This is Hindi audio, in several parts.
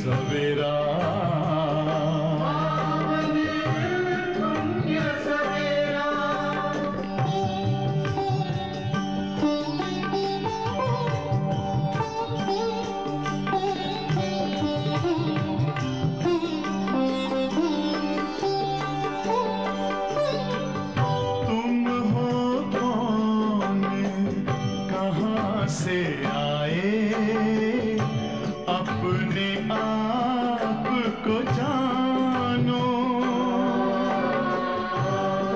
सवेरा, तुम हो कौन, कहाँ से आए, अपने आप को जानो,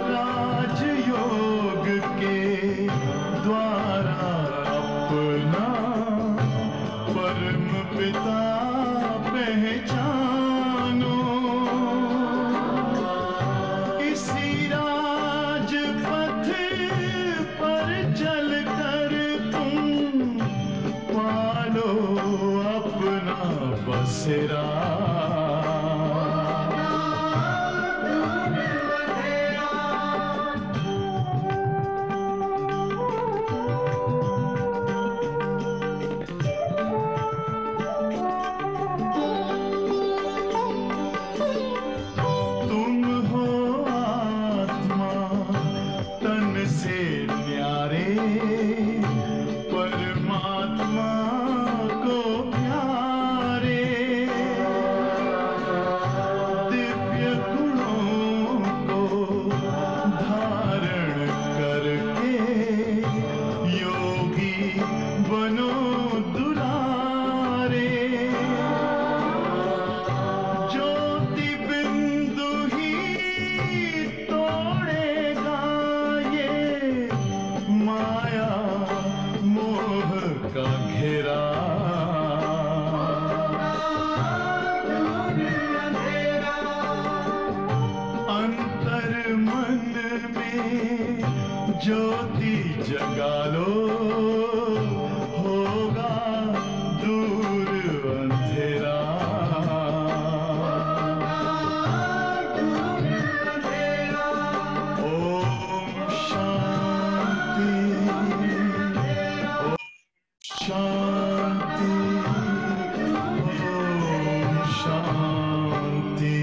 राजयोग के द्वारा अपना परम पिता पहचानो, इसी राजपथ पर चलकर तुम पालो अपना बसेरा। तुम हो आत्मा तन से न्यारे, परमात्मा को प्यारे, दिव्य गुणों को धारण करके योगी बनो दुलारे, ज्योति बिंदु ही तोड़ेगा ये माया मोह का घेरा। अंतर मन में ज्योति जगा लो, होगा दूर अंधेरा। ओम शांति, शांति, ओम शांति।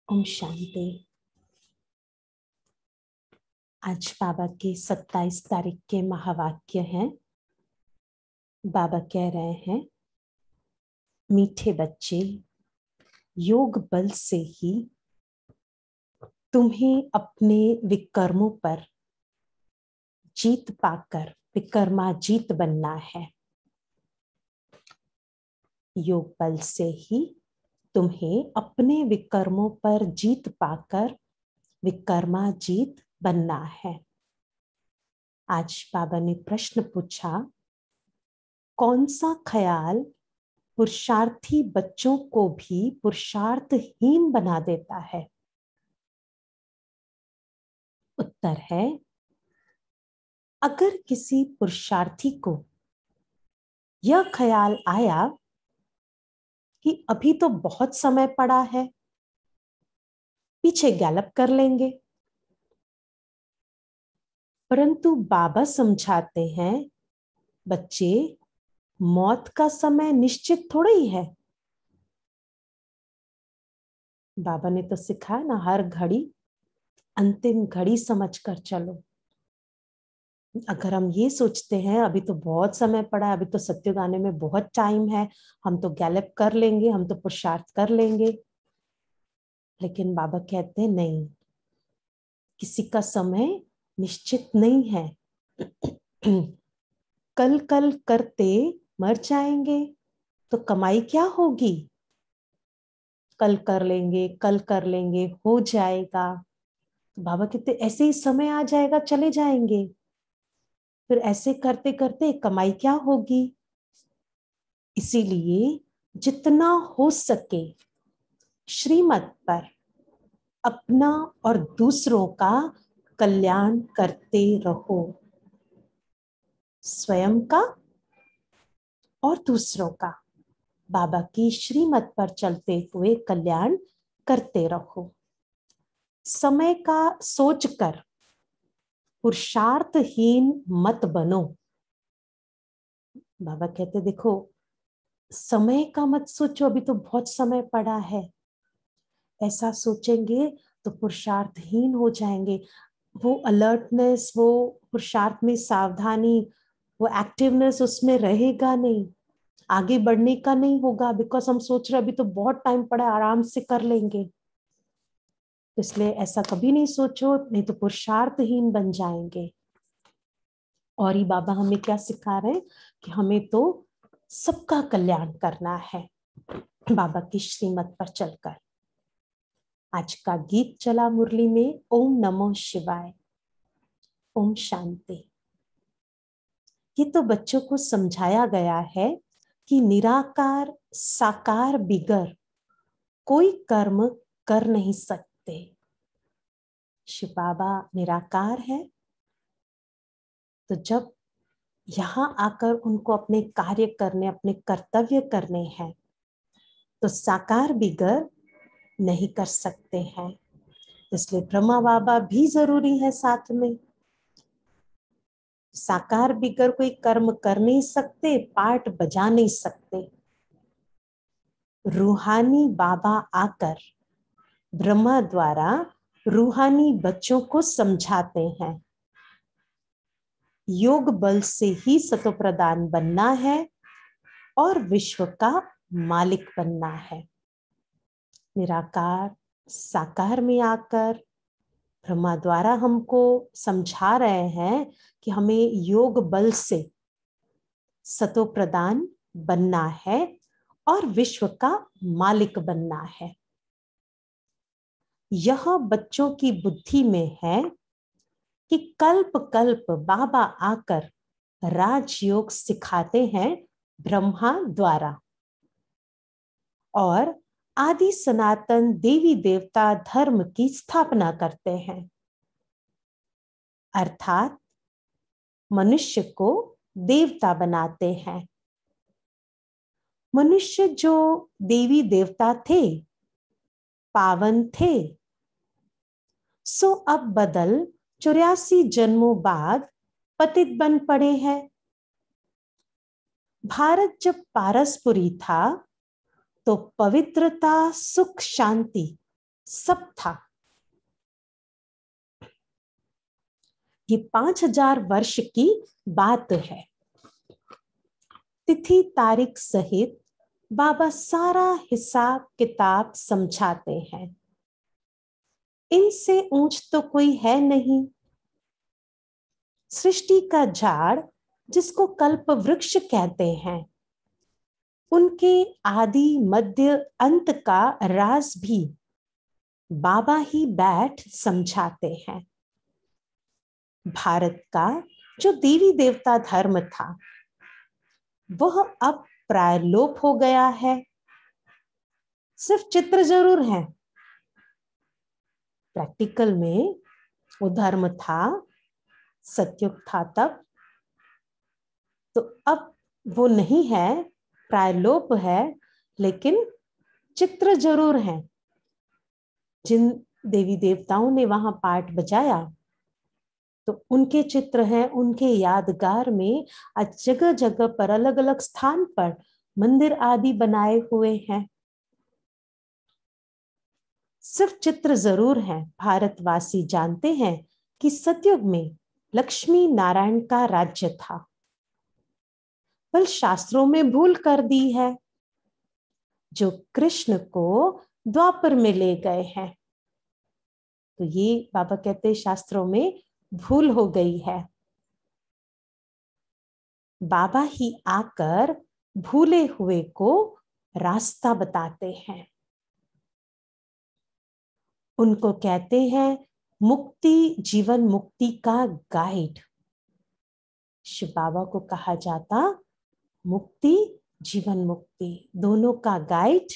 ओम शांति। आज बाबा के 27 तारीख के महावाक्य हैं। बाबा कह रहे हैं, मीठे बच्चे, योग बल से ही तुम्हें अपने विकर्मों पर जीत पाकर विकर्माजीत बनना है। योग बल से ही तुम्हें अपने विकर्मों पर जीत पाकर विकर्माजीत बनना है। आज बाबा ने प्रश्न पूछा, कौन सा ख्याल पुरुषार्थी बच्चों को भी पुरुषार्थहीन बना देता है? उत्तर है, अगर किसी पुरुषार्थी को यह ख्याल आया कि अभी तो बहुत समय पड़ा है, पीछे गैलप कर लेंगे, परंतु बाबा समझाते हैं, बच्चे, मौत का समय निश्चित थोड़ा ही है। बाबा ने तो सिखाया ना, हर घड़ी अंतिम घड़ी समझकर चलो। अगर हम ये सोचते हैं अभी तो बहुत समय पड़ा है, अभी तो सत्युग आने में बहुत टाइम है, हम तो गैलप कर लेंगे, हम तो पुरुषार्थ कर लेंगे, लेकिन बाबा कहते हैं नहीं, किसी का समय निश्चित नहीं है। कल कल करते मर जाएंगे तो कमाई क्या होगी? कल कर लेंगे, हो जाएगा। बाबा कहते ऐसे ही समय आ जाएगा, चले जाएंगे, फिर ऐसे करते करते कमाई क्या होगी? इसीलिए जितना हो सके श्रीमत पर अपना और दूसरों का कल्याण करते रहो। स्वयं का और दूसरों का बाबा की श्रीमत पर चलते हुए कल्याण करते रहो। समय का सोचकर पुरुषार्थहीन मत बनो। बाबा कहते देखो, समय का मत सोचो, अभी तो बहुत समय पड़ा है। ऐसा सोचेंगे तो पुरुषार्थहीन हो जाएंगे। वो अलर्टनेस, वो पुरुषार्थ में सावधानी, वो एक्टिवनेस उसमें रहेगा नहीं, आगे बढ़ने का नहीं होगा। बिकॉज हम सोच रहे अभी तो बहुत टाइम पड़ा है, आराम से कर लेंगे। तो इसलिए ऐसा कभी नहीं सोचो, नहीं तो पुरुषार्थहीन बन जाएंगे। और ही बाबा हमें क्या सिखा रहे हैं कि हमें तो सबका कल्याण करना है बाबा की श्रीमत पर चलकर। आज का गीत चला मुरली में, ओम नमो शिवाय, ओम शांति। ये तो बच्चों को समझाया गया है कि निराकार साकार बिगर कोई कर्म कर नहीं सकते। शिव बाबा निराकार है, तो जब यहाँ आकर उनको अपने कार्य करने, अपने कर्तव्य करने हैं, तो साकार बिगर नहीं कर सकते हैं। इसलिए ब्रह्मा बाबा भी जरूरी है साथ में। साकार बिगर कोई कर्म कर नहीं सकते, पाठ बजा नहीं सकते। रूहानी बाबा आकर ब्रह्मा द्वारा रूहानी बच्चों को समझाते हैं, योग बल से ही सतो प्रदान बनना है और विश्व का मालिक बनना है। निराकार साकार में आकर ब्रह्मा द्वारा हमको समझा रहे हैं कि हमें योग बल से सतो प्रदान बनना है और विश्व का मालिक बनना है। यह बच्चों की बुद्धि में है कि कल्प कल्प बाबा आकर राजयोग सिखाते हैं ब्रह्मा द्वारा, और आदि सनातन देवी देवता धर्म की स्थापना करते हैं। अर्थात मनुष्य को देवता बनाते हैं। मनुष्य जो देवी देवता थे, पावन थे, सो अब बदल 84 जन्मों बाद पतित बन पड़े हैं। भारत जब पारसपुरी था तो पवित्रता, सुख, शांति सब था। ये 5000 वर्ष की बात है। तिथि तारीख सहित बाबा सारा हिसाब किताब समझाते हैं। इनसे ऊंच तो कोई है नहीं। सृष्टि का झाड़, जिसको कल्प वृक्ष कहते हैं, उनके आदि मध्य अंत का राज भी बाबा ही बैठ समझाते हैं। भारत का जो देवी देवता धर्म था, वह अब प्रायलोप हो गया है। सिर्फ चित्र जरूर है। प्रैक्टिकल में वो धर्म था, सतयुग था तब, तो अब वो नहीं है, प्रायलोप है। लेकिन चित्र जरूर है। जिन देवी देवताओं ने वहां पाठ बजाया, तो उनके चित्र हैं, उनके यादगार में आज जगह जगह पर अलग अलग स्थान पर मंदिर आदि बनाए हुए हैं। सिर्फ चित्र जरूर है। भारतवासी जानते हैं कि सतयुग में लक्ष्मी नारायण का राज्य था, पर शास्त्रों में भूल कर दी है, जो कृष्ण को द्वापर में ले गए हैं। तो ये बाबा कहते हैं शास्त्रों में भूल हो गई है। बाबा ही आकर भूले हुए को रास्ता बताते हैं। उनको कहते हैं मुक्ति, जीवन मुक्ति का गाइड। शिव बाबा को कहा जाता मुक्ति, जीवन मुक्ति दोनों का गाइड,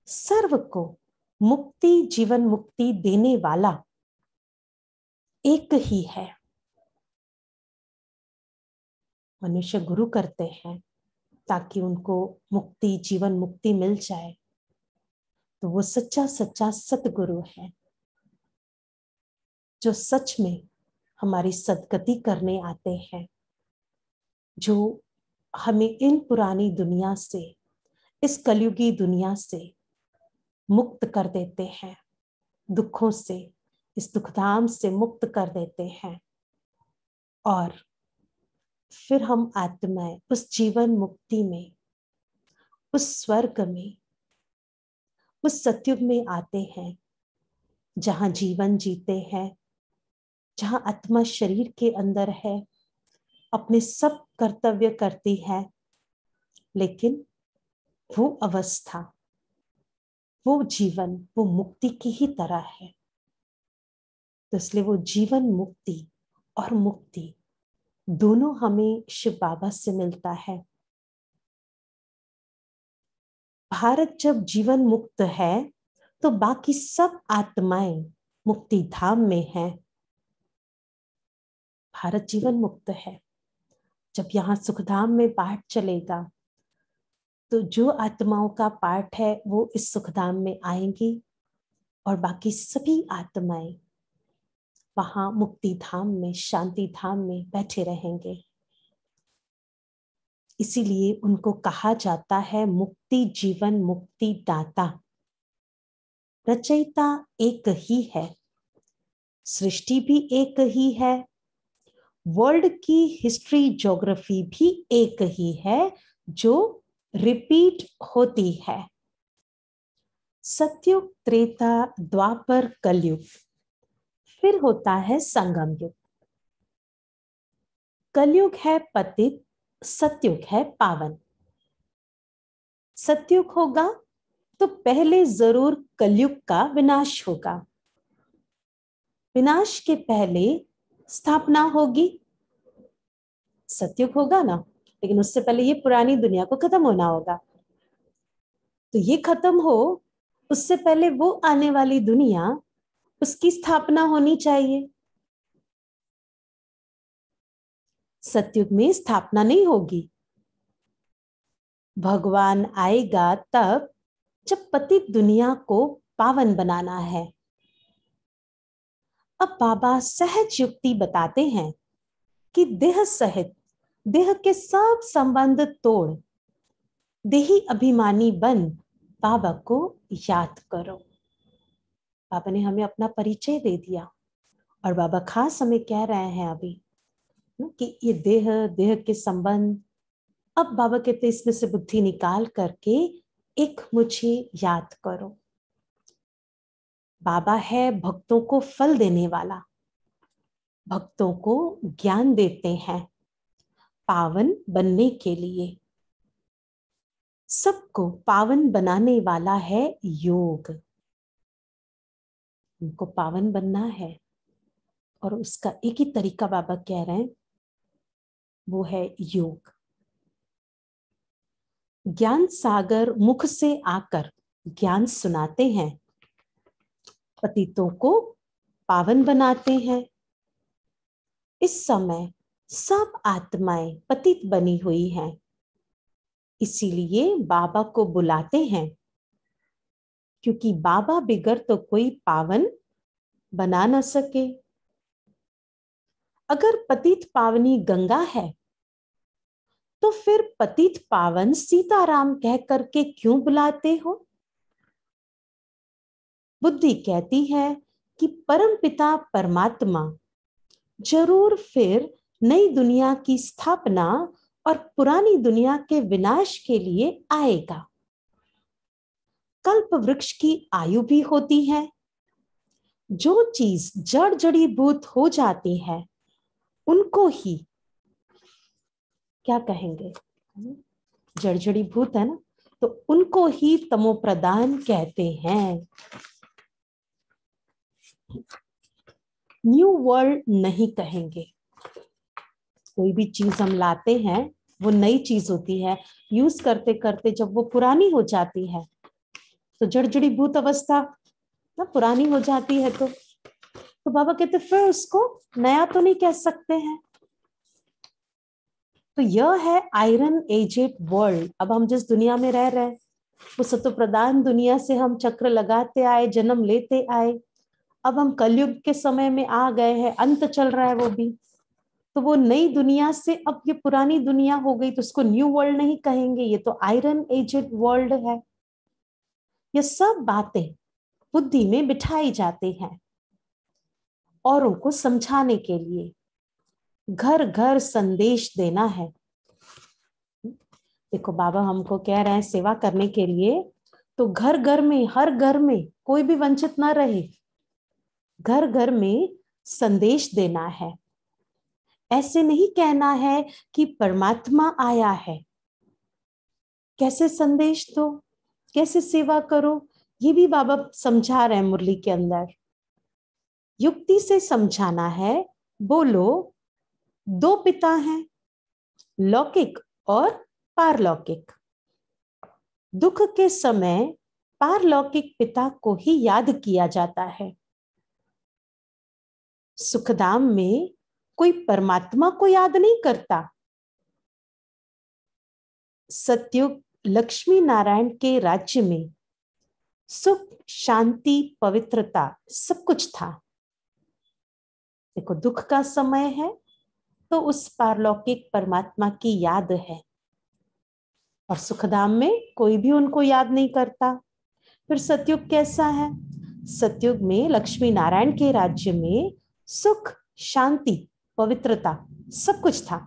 सर्व को मुक्ति जीवन मुक्ति देने वाला एक ही है। मनुष्य गुरु करते हैं ताकि उनको मुक्ति, जीवन मुक्ति मिल जाए, तो वो सच्चा सच्चा सतगुरु है जो सच में हमारी सदगति करने आते हैं, जो हमें इन पुरानी दुनिया से, इस कलयुगी दुनिया से मुक्त कर देते हैं, दुखों से, इस दुखधाम से मुक्त कर देते हैं। और फिर हम आत्माएं उस जीवन मुक्ति में, उस स्वर्ग में, उस सतयुग में आते हैं जहां जीवन जीते हैं, जहां आत्मा शरीर के अंदर है, अपने सब कर्तव्य करती है, लेकिन वो अवस्था, वो जीवन, वो मुक्ति की ही तरह है। तो इसलिए वो जीवन मुक्ति और मुक्ति दोनों हमें शिव बाबा से मिलता है। भारत जब जीवन मुक्त है तो बाकी सब आत्माएं मुक्ति धाम में हैं। भारत जीवन मुक्त है। जब यहाँ सुखधाम में पाठ चलेगा तो जो आत्माओं का पाठ है वो इस सुखधाम में आएंगी और बाकी सभी आत्माएं वहां मुक्ति धाम में, शांति धाम में बैठे रहेंगे। इसीलिए उनको कहा जाता है मुक्ति जीवन मुक्ति दाता। रचयिता एक ही है, सृष्टि भी एक ही है, वर्ल्ड की हिस्ट्री ज्योग्राफी भी एक ही है जो रिपीट होती है। सतयुग, त्रेता, द्वापर, कलयुग, फिर होता है संगम युग। कलयुग है पतित, सतयुग है पावन। सतयुग होगा तो पहले जरूर कलयुग का विनाश होगा। विनाश के पहले स्थापना होगी। सतयुग होगा ना, लेकिन उससे पहले ये पुरानी दुनिया को खत्म होना होगा। तो ये खत्म हो उससे पहले वो आने वाली दुनिया, उसकी स्थापना होनी चाहिए। सतयुग में स्थापना नहीं होगी। भगवान आएगा तब जब पतित दुनिया को पावन बनाना है। अब बाबा सहज युक्ति बताते हैं कि देह सहित, देह के सब संबंध तोड़, देही अभिमानी बन बाबा को याद करो। बाबा ने हमें अपना परिचय दे दिया और बाबा खास हमें कह रहे हैं अभी कि ये देह के संबंध, अब बाबा कहते इसमें से बुद्धि निकाल करके एक मुझे याद करो। बाबा है भक्तों को फल देने वाला, भक्तों को ज्ञान देते हैं पावन बनने के लिए। सबको पावन बनाने वाला है योग। उनको पावन बनना है और उसका एक ही तरीका बाबा कह रहे हैं, वो है योग। ज्ञान सागर मुख से आकर ज्ञान सुनाते हैं, पतितों को पावन बनाते हैं। इस समय सब आत्माएं पतित बनी हुई हैं, इसीलिए बाबा को बुलाते हैं, क्योंकि बाबा बिगर तो कोई पावन बना न सके। अगर पतित पावनी गंगा है तो फिर पतित पावन सीताराम कह करके क्यों बुलाते हो? बुद्धि कहती है कि परम पिता परमात्मा जरूर फिर नई दुनिया की स्थापना और पुरानी दुनिया के विनाश के लिए आएगा। कल्प वृक्ष की आयु भी होती है। जो चीज जड़ जड़ीभूत हो जाती है उनको ही क्या कहेंगे, जड़ जड़ीभूत है ना, तो उनको ही तमोप्रधान कहते हैं। न्यू वर्ल्ड नहीं कहेंगे। कोई भी चीज हम लाते हैं वो नई चीज होती है, यूज करते करते जब वो पुरानी हो जाती है तो जड़ जड़ीभूत अवस्था ना पुरानी हो जाती है, तो बाबा कहते फिर उसको नया तो नहीं कह सकते हैं। तो यह है आयरन एजेड वर्ल्ड। अब हम जिस दुनिया में रह रहे हैं वो सत्व प्रधान दुनिया से हम चक्र लगाते आए, जन्म लेते आए। अब हम कलयुग के समय में आ गए हैं, अंत चल रहा है वो भी। तो वो नई दुनिया से अब ये पुरानी दुनिया हो गई, तो उसको न्यू वर्ल्ड नहीं कहेंगे, ये तो आयरन एजेड वर्ल्ड है। ये सब बातें बुद्धि में बिठाई जाती हैं औरों को समझाने के लिए, घर घर संदेश देना है। देखो बाबा हमको कह रहे हैं सेवा करने के लिए, तो घर घर में, हर घर में कोई भी वंचित ना रहे, घर घर में संदेश देना है। ऐसे नहीं कहना है कि परमात्मा आया है, कैसे संदेश दो, कैसे सेवा करो, ये भी बाबा समझा रहे हैं मुरली के अंदर। युक्ति से समझाना है। बोलो दो पिता हैं, लौकिक और पारलौकिक। दुख के समय पारलौकिक पिता को ही याद किया जाता है। सुखधाम में कोई परमात्मा को याद नहीं करता। सतयुग लक्ष्मी नारायण के राज्य में सुख, शांति, पवित्रता सब कुछ था। देखो दुख का समय है तो उस पारलौकिक परमात्मा की याद है, और सुखधाम में कोई भी उनको याद नहीं करता। फिर सतयुग कैसा है? सतयुग में लक्ष्मी नारायण के राज्य में सुख, शांति, पवित्रता सब कुछ था।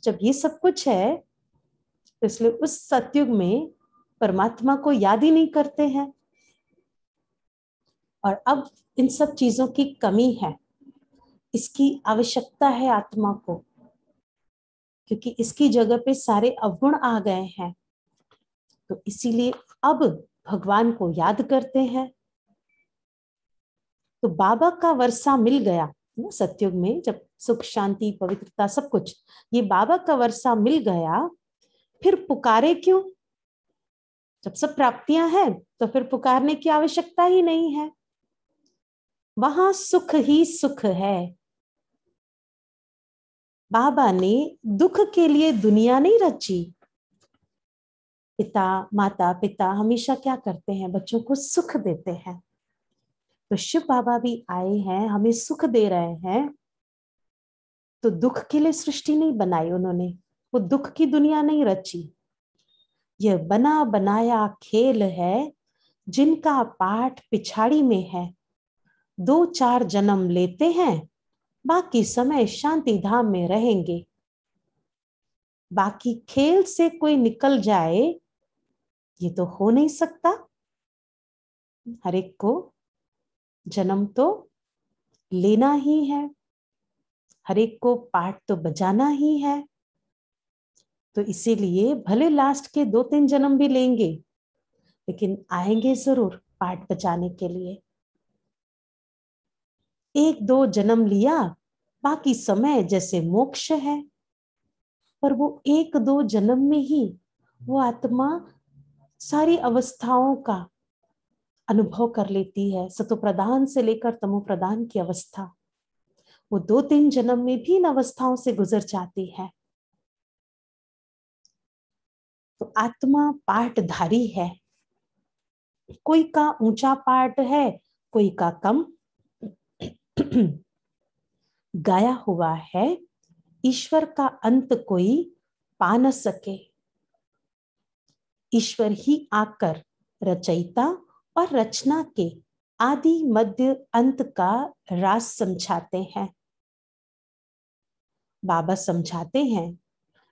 जब ये सब कुछ है तो इसलिए उस सतयुग में परमात्मा को याद ही नहीं करते हैं। और अब इन सब चीजों की कमी है, इसकी आवश्यकता है आत्मा को, क्योंकि इसकी जगह पे सारे अवगुण आ गए हैं। तो इसीलिए अब भगवान को याद करते हैं। तो बाबा का वर्षा मिल गया ना सतयुग में, जब सुख, शांति, पवित्रता सब कुछ, ये बाबा का वर्षा मिल गया। फिर पुकारे क्यों? जब सब प्राप्तियां हैं तो फिर पुकारने की आवश्यकता ही नहीं है। वहां सुख ही सुख है। बाबा ने दुख के लिए दुनिया नहीं रची। पिता, माता पिता हमेशा क्या करते हैं? बच्चों को सुख देते हैं। तो शिव बाबा भी आए हैं, हमें सुख दे रहे हैं। तो दुख के लिए सृष्टि नहीं बनाई उन्होंने, वो दुख की दुनिया नहीं रची। यह बना बनाया खेल है, जिनका पाठ पिछाड़ी में है। 2-4 जन्म लेते हैं, बाकी समय शांति धाम में रहेंगे। बाकी खेल से कोई निकल जाए ये तो हो नहीं सकता। हर एक को जन्म तो लेना ही है, हर एक को पाठ तो बजाना ही है। तो इसीलिए भले लास्ट के 2-3 जन्म भी लेंगे, लेकिन आएंगे जरूर पाठ बजाने के लिए। 1-2 जन्म लिया, बाकी समय जैसे मोक्ष है। पर वो 1-2 जन्म में ही वो आत्मा सारी अवस्थाओं का अनुभव कर लेती है, सतो प्रधान से लेकर तमो प्रधान की अवस्था। वो 2-3 जन्म में भी इन अवस्थाओं से गुजर जाती है। तो आत्मा पाठधारी है। कोई का ऊंचा पाठ है, कोई का कम गाया हुआ है। ईश्वर का अंत कोई पा न सके। ईश्वर ही आकर रचयिता और रचना के आदि मध्य अंत का राज समझाते हैं। बाबा समझाते हैं,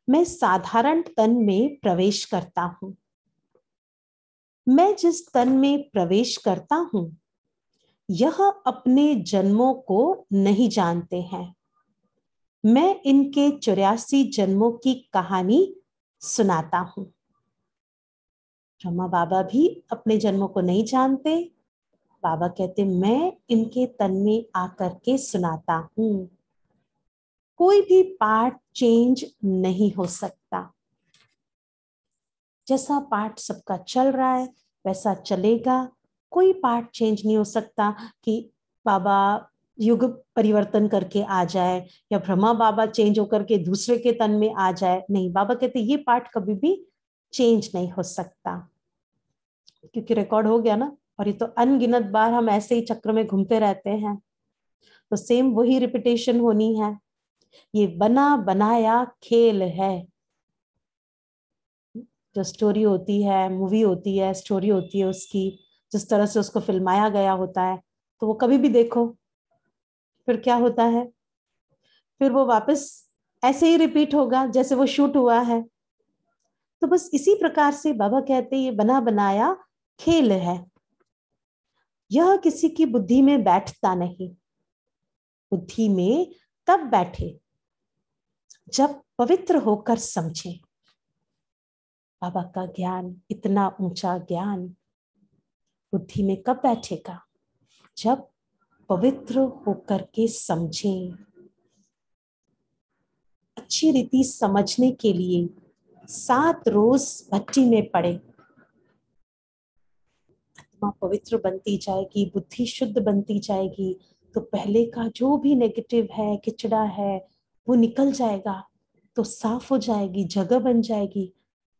मैं साधारण तन में प्रवेश करता हूं। मैं जिस तन में प्रवेश करता हूं, यह अपने जन्मों को नहीं जानते हैं। मैं इनके 84 जन्मों की कहानी सुनाता हूं। ब्रह्मा बाबा भी अपने जन्मों को नहीं जानते। बाबा कहते मैं इनके तन में आकर के सुनाता हूं। कोई भी पार्ट चेंज नहीं हो सकता। जैसा पार्ट सबका चल रहा है वैसा चलेगा। कोई पार्ट चेंज नहीं हो सकता कि बाबा युग परिवर्तन करके आ जाए या ब्रह्मा बाबा चेंज होकर के दूसरे के तन में आ जाए, नहीं, बाबा कहते ये पार्ट कभी भी चेंज नहीं हो सकता, क्योंकि रिकॉर्ड हो गया ना। और ये तो अनगिनत बार हम ऐसे ही चक्र में घूमते रहते हैं, तो सेम वही रिपीटेशन होनी है। ये बना बनाया खेल है। जो स्टोरी होती है, मूवी होती है, स्टोरी होती है उसकी, जिस तरह से उसको फिल्माया गया होता है, तो वो कभी भी देखो, फिर क्या होता है, फिर वो वापस ऐसे ही रिपीट होगा जैसे वो शूट हुआ है। तो बस इसी प्रकार से बाबा कहते हैं ये बना बनाया खेल है। यह किसी की बुद्धि में बैठता नहीं। बुद्धि में तब बैठे जब पवित्र होकर समझे। बाबा का ज्ञान, इतना ऊंचा ज्ञान बुद्धि में कब बैठेगा? जब पवित्र होकर के समझें। अच्छी रीति समझने के लिए 7 रोज भट्टी में पड़े। आत्मा पवित्र बनती जाएगी, बुद्धि शुद्ध बनती जाएगी, तो पहले का जो भी नेगेटिव है, किचड़ा है, वो निकल जाएगा, तो साफ हो जाएगी, जगह बन जाएगी,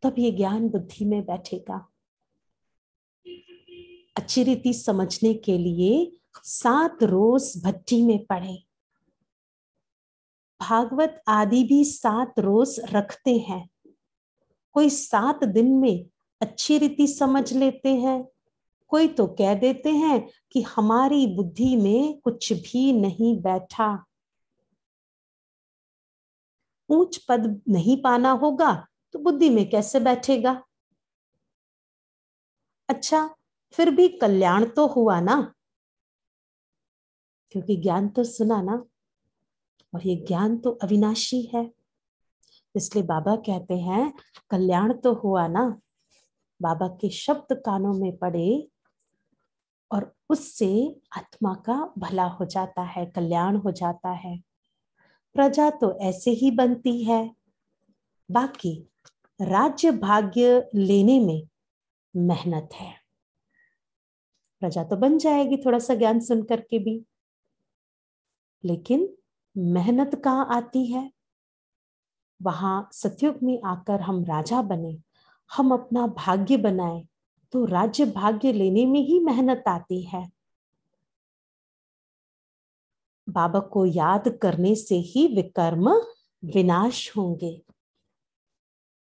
तब ये ज्ञान बुद्धि में बैठेगा। अच्छी रीति समझने के लिए 7 रोज भट्टी में पड़े। भागवत आदि भी 7 रोज रखते हैं। कोई 7 दिन में अच्छी रीति समझ लेते हैं, कोई तो कह देते हैं कि हमारी बुद्धि में कुछ भी नहीं बैठा। ऊंच पद नहीं पाना होगा तो बुद्धि में कैसे बैठेगा? अच्छा, फिर भी कल्याण तो हुआ ना, क्योंकि ज्ञान तो सुना ना, और ये ज्ञान तो अविनाशी है। इसलिए बाबा कहते हैं कल्याण तो हुआ ना। बाबा के शब्द कानों में पड़े और उससे आत्मा का भला हो जाता है, कल्याण हो जाता है। प्रजा तो ऐसे ही बनती है। बाकी राज्य भाग्य लेने में मेहनत है। प्रजा तो बन जाएगी थोड़ा सा ज्ञान सुन करके भी, लेकिन मेहनत कहाँ आती है? वहां सतयुग में आकर हम राजा बने, हम अपना भाग्य बनाए, तो राज्य भाग्य लेने में ही मेहनत आती है। बाबा को याद करने से ही विकर्म विनाश होंगे।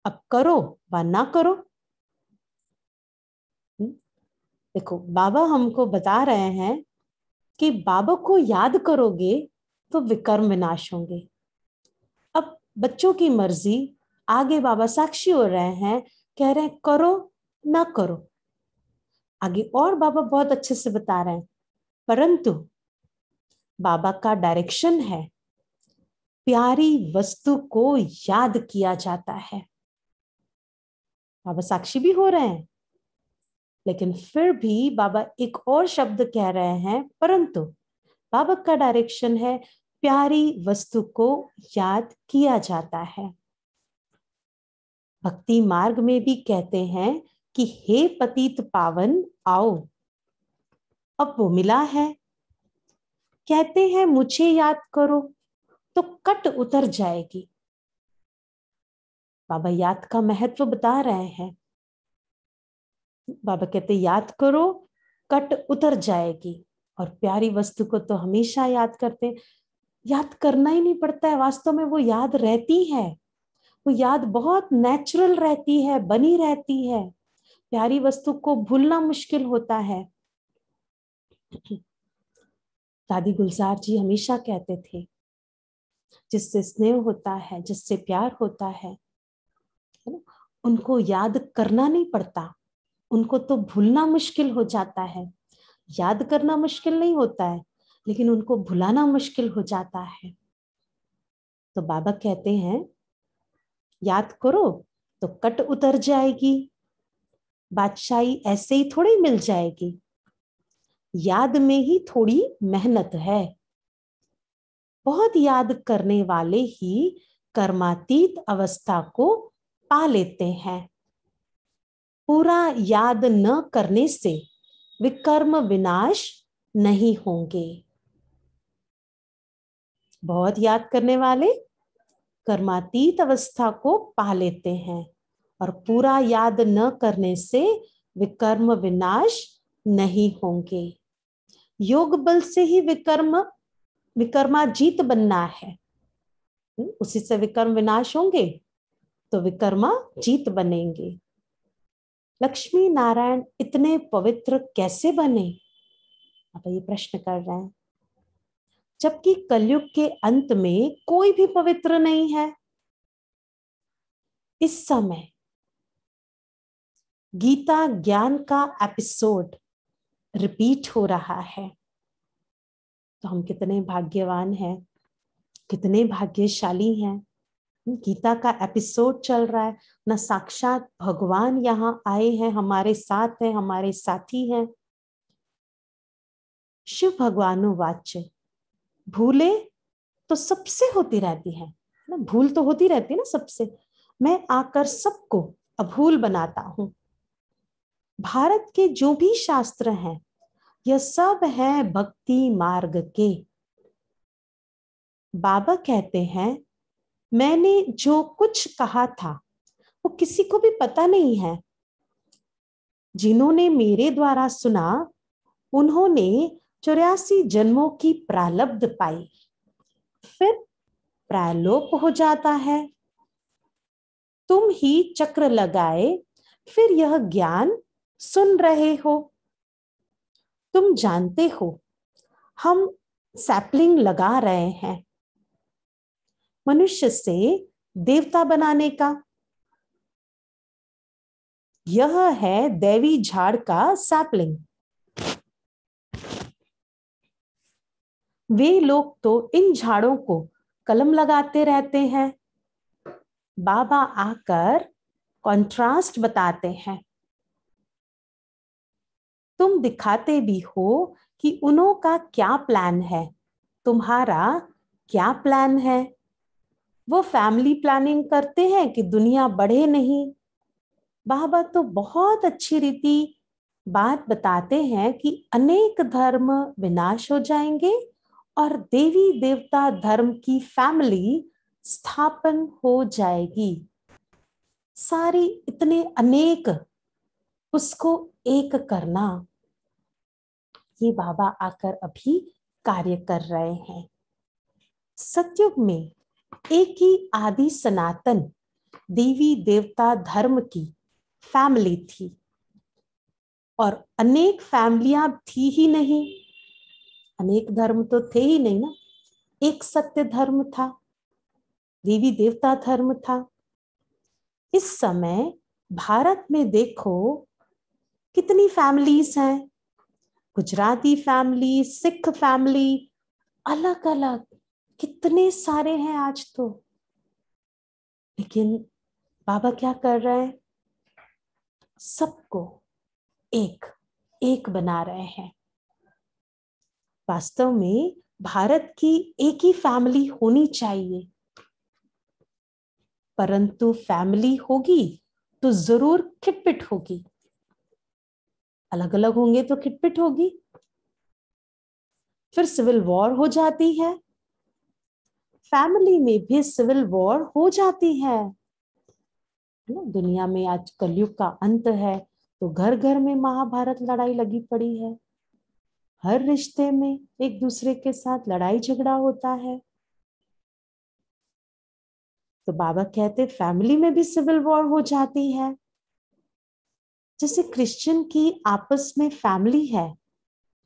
अब करो व ना करो। देखो, बाबा हमको बता रहे हैं कि बाबा को याद करोगे तो विकर्म विनाश होंगे। अब बच्चों की मर्जी, आगे बाबा साक्षी हो रहे हैं, कह रहे हैं करो ना करो। आगे और बाबा बहुत अच्छे से बता रहे हैं, परंतु बाबा का डायरेक्शन है प्यारी वस्तु को याद किया जाता है। बाबा साक्षी भी हो रहे हैं, लेकिन फिर भी बाबा एक और शब्द कह रहे हैं, परंतु बाबा का डायरेक्शन है प्यारी वस्तु को याद किया जाता है। भक्ति मार्ग में भी कहते हैं कि हे पतित पावन आओ। अब वो मिला है, कहते हैं मुझे याद करो तो कट उतर जाएगी। बाबा याद का महत्व बता रहे हैं। बाबा कहते याद करो कट उतर जाएगी, और प्यारी वस्तु को तो हमेशा याद करते। याद करना ही नहीं पड़ता है, वास्तव में वो याद रहती है। वो याद बहुत नेचुरल रहती है, बनी रहती है। प्यारी वस्तु को भूलना मुश्किल होता है। दादी गुलजार जी हमेशा कहते थे, जिससे स्नेह होता है, जिससे प्यार होता है, उनको याद करना नहीं पड़ता, उनको तो भूलना मुश्किल हो जाता है। याद करना मुश्किल नहीं होता है, लेकिन उनको भुलाना मुश्किल हो जाता है। तो बाबा कहते हैं याद करो तो कट उतर जाएगी। बादशाही ऐसे ही थोड़ी मिल जाएगी, याद में ही थोड़ी मेहनत है। बहुत याद करने वाले ही कर्मातीत अवस्था को पा लेते हैं। पूरा याद न करने से विकर्म विनाश नहीं होंगे। बहुत याद करने वाले कर्मातीत अवस्था को पा लेते हैं, और पूरा याद न करने से विकर्म विनाश नहीं होंगे। योग बल से ही विकर्माजीत बनना है। उसी से विकर्म विनाश होंगे तो विकर्मा जीत बनेंगे। लक्ष्मी नारायण इतने पवित्र कैसे बने? अब ये प्रश्न कर रहे हैं, जबकि कलयुग के अंत में कोई भी पवित्र नहीं है। इस समय गीता ज्ञान का एपिसोड रिपीट हो रहा है, तो हम कितने भाग्यवान हैं, कितने भाग्यशाली हैं। गीता का एपिसोड चल रहा है, ना साक्षात भगवान यहाँ आए हैं, हमारे साथ हैं, हमारे साथी हैं। शिव भगवानो वाच्य, भूले तो सबसे होती रहती है ना, भूल तो होती रहती है ना सबसे। मैं आकर सबको अभूल बनाता हूं। भारत के जो भी शास्त्र हैं, यह सब है भक्ति मार्ग के। बाबा कहते हैं, मैंने जो कुछ कहा था वो किसी को भी पता नहीं है। जिन्होंने मेरे द्वारा सुना, उन्होंने 84 जन्मों की प्रारब्ध पाई, फिर प्रालोप हो जाता है। तुम ही चक्र लगाए फिर यह ज्ञान सुन रहे हो। तुम जानते हो हम सैपलिंग लगा रहे हैं मनुष्य से देवता बनाने का। यह है दैवी झाड़ का सैपलिंग। वे लोग तो इन झाड़ों को कलम लगाते रहते हैं। बाबा आकर कॉन्ट्रास्ट बताते हैं। तुम दिखाते भी हो कि उन्हों का क्या प्लान है, तुम्हारा क्या प्लान है। वो फैमिली प्लानिंग करते हैं कि दुनिया बढ़े नहीं। बाबा तो बहुत अच्छी रीति बात बताते हैं कि अनेक धर्म विनाश हो जाएंगे और देवी देवता धर्म की फैमिली स्थापन हो जाएगी। सारी इतने अनेक, उसको एक करना, ये बाबा आकर अभी कार्य कर रहे हैं। सतयुग में एक ही आदि सनातन देवी देवता धर्म की फैमिली थी, और अनेक फैमिलियां थी ही नहीं, अनेक धर्म तो थे ही नहीं ना। एक सत्य धर्म था, देवी देवता धर्म था। इस समय भारत में देखो कितनी फैमिलीज हैं, गुजराती फैमिली, सिख फैमिली, अलग अलग कितने सारे हैं आज तो। लेकिन बाबा क्या कर रहे हैं, सबको एक एक बना रहे हैं। वास्तव में भारत की एक ही फैमिली होनी चाहिए, परंतु फैमिली होगी तो जरूर खिटपिट होगी। अलग अलग होंगे तो खिटपिट होगी, फिर सिविल वॉर हो जाती है। फैमिली में भी सिविल वॉर हो जाती है ना। दुनिया में आज कलयुग का अंत है, तो घर घर में महाभारत लड़ाई लगी पड़ी है। हर रिश्ते में एक दूसरे के साथ लड़ाई झगड़ा होता है। तो बाबा कहते फैमिली में भी सिविल वॉर हो जाती है। जैसे क्रिश्चियन की आपस में फैमिली है,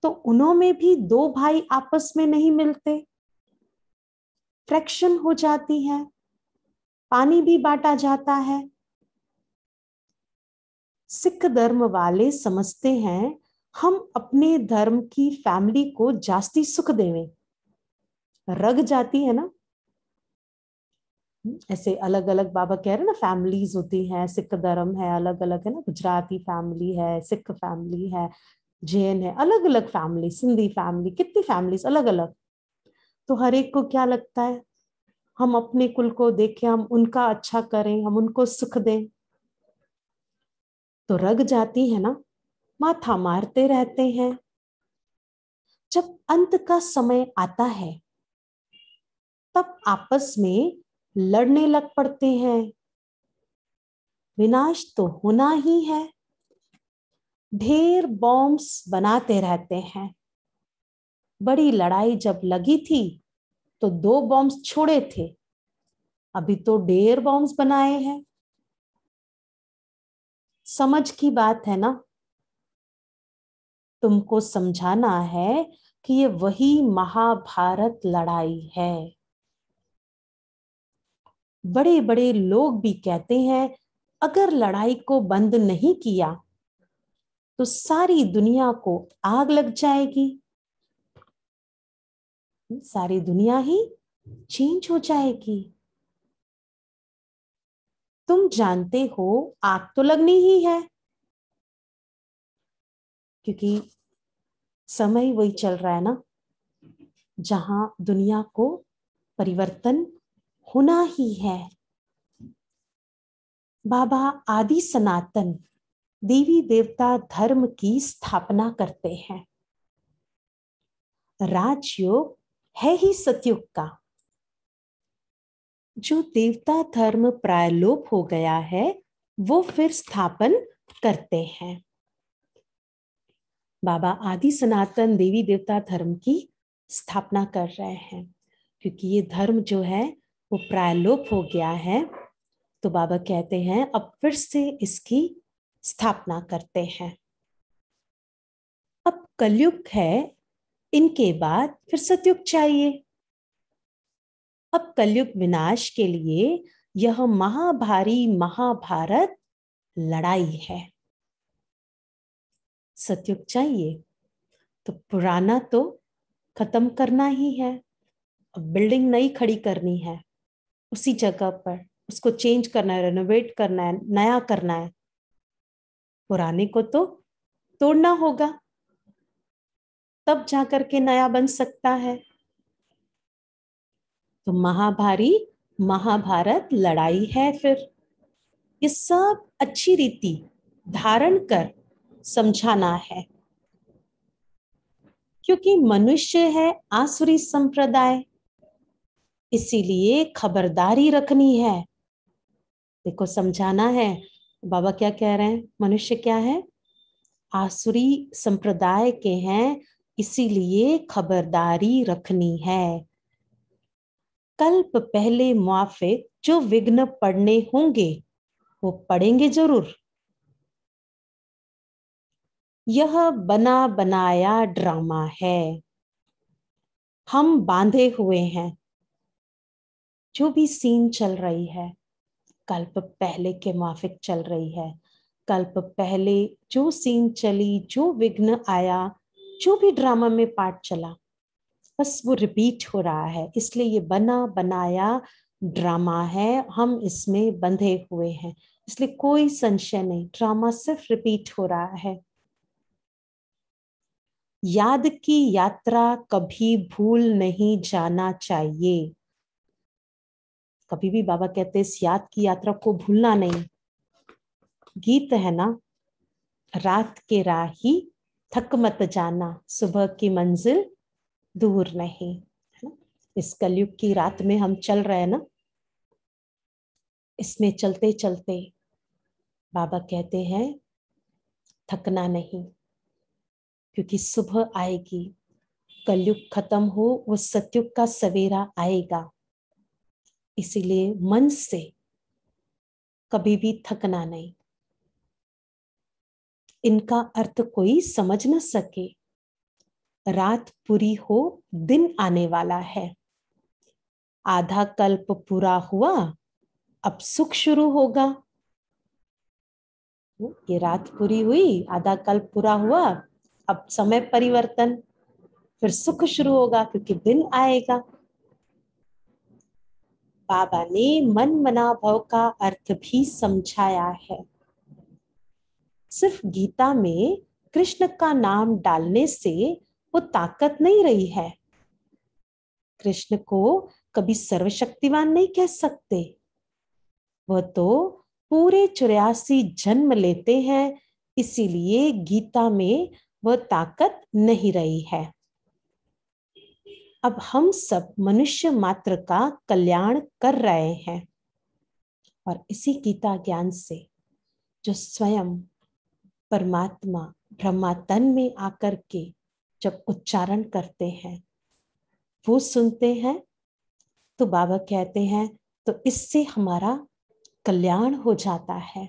तो उन्होंने भी दो भाई आपस में नहीं मिलते, फ्रैक्शन हो जाती है, पानी भी बांटा जाता है। सिख धर्म वाले समझते हैं हम अपने धर्म की फैमिली को जास्ती सुख देवे, रग जाती है ना। ऐसे अलग अलग बाबा कह रहे हैं ना, फैमिलीज होती हैं, सिख धर्म है अलग अलग है ना, गुजराती फैमिली है, सिख फैमिली है, जैन है, अलग अलग फैमिली, सिंधी फैमिली, कितनी फैमिलीज अलग अलग। तो हर एक को क्या लगता है, हम अपने कुल को देखें, हम उनका अच्छा करें, हम उनको सुख दें, तो रग जाती है ना, माथा मारते रहते हैं। जब अंत का समय आता है तब आपस में लड़ने लग पड़ते हैं। विनाश तो होना ही है। ढेर बॉम्ब्स बनाते रहते हैं। बड़ी लड़ाई जब लगी थी तो 2 बॉम्ब्स छोड़े थे, अभी तो ढेर बॉम्ब्स बनाए हैं। समझ की बात है ना। तुमको समझाना है कि ये वही महाभारत लड़ाई है। बड़े बड़े लोग भी कहते हैं अगर लड़ाई को बंद नहीं किया तो सारी दुनिया को आग लग जाएगी, सारी दुनिया ही चेंज हो जाएगी। तुम जानते हो आग तो लगनी ही है, क्योंकि समय वही चल रहा है ना जहां दुनिया को परिवर्तन होना ही है। बाबा आदि सनातन देवी देवता धर्म की स्थापना करते हैं। राजयोग है ही सतयुग का। जो देवता धर्म प्रायलोप हो गया है वो फिर स्थापन करते हैं। बाबा आदि सनातन देवी देवता धर्म की स्थापना कर रहे हैं, क्योंकि ये धर्म जो है वो प्रायलोप हो गया है। तो बाबा कहते हैं अब फिर से इसकी स्थापना करते हैं। अब कलयुग है, इनके बाद फिर सतयुग चाहिए। अब कलयुग विनाश के लिए यह महाभारी महाभारत लड़ाई है। सतयुग चाहिए तो पुराना तो खत्म करना ही है। अब बिल्डिंग नई खड़ी करनी है, उसी जगह पर उसको चेंज करना है, रेनोवेट करना है, नया करना है। पुराने को तो तोड़ना होगा, तब जाकर के नया बन सकता है। तो महाभारी महाभारत लड़ाई है। फिर ये सब अच्छी रीति धारण कर समझाना है, क्योंकि मनुष्य है आसुरी संप्रदाय, इसीलिए खबरदारी रखनी है। देखो समझाना है। बाबा क्या कह रहे हैं, मनुष्य क्या है, आसुरी संप्रदाय के हैं, इसीलिए खबरदारी रखनी है। कल्प पहले मुआफिक जो विघ्न पड़ने होंगे वो पड़ेंगे जरूर। यह बना बनाया ड्रामा है, हम बांधे हुए हैं। जो भी सीन चल रही है कल्प पहले के माफिक चल रही है। कल्प पहले जो सीन चली, जो विघ्न आया, जो भी ड्रामा में पार्ट चला, बस वो रिपीट हो रहा है। इसलिए ये बना बनाया ड्रामा है, हम इसमें बंधे हुए हैं। इसलिए कोई संशय नहीं, ड्रामा सिर्फ रिपीट हो रहा है। याद की यात्रा कभी भूल नहीं जाना चाहिए। कभी भी बाबा कहते हैं इस याद की यात्रा को भूलना नहीं। गीत है ना, रात के राही थक मत जाना, सुबह की मंजिल दूर नहीं, है ना। इस कलयुग की रात में हम चल रहे हैं ना, इसमें चलते चलते बाबा कहते हैं थकना नहीं, क्योंकि सुबह आएगी। कलयुग खत्म हो, वो सतयुग का सवेरा आएगा। इसीलिए मन से कभी भी थकना नहीं। इनका अर्थ कोई समझ न सके। रात पूरी हो, दिन आने वाला है। आधा कल्प पूरा हुआ, अब सुख शुरू होगा। ये रात पूरी हुई, आधा कल्प पूरा हुआ, अब समय परिवर्तन, फिर सुख शुरू होगा क्योंकि दिन आएगा। बाबा ने मन मना भव का अर्थ भी समझाया है। सिर्फ गीता में कृष्ण का नाम डालने से वो ताकत नहीं रही है। कृष्ण को कभी सर्वशक्तिमान नहीं कह सकते। वह तो पूरे 84 जन्म लेते हैं, इसीलिए गीता में वह ताकत नहीं रही है। अब हम सब मनुष्य मात्र का कल्याण कर रहे हैं और इसी गीता ज्ञान से जो स्वयं परमात्मा ब्रह्मा तन में आकर के जब उच्चारण करते हैं वो सुनते हैं, तो बाबा कहते हैं तो इससे हमारा कल्याण हो जाता है।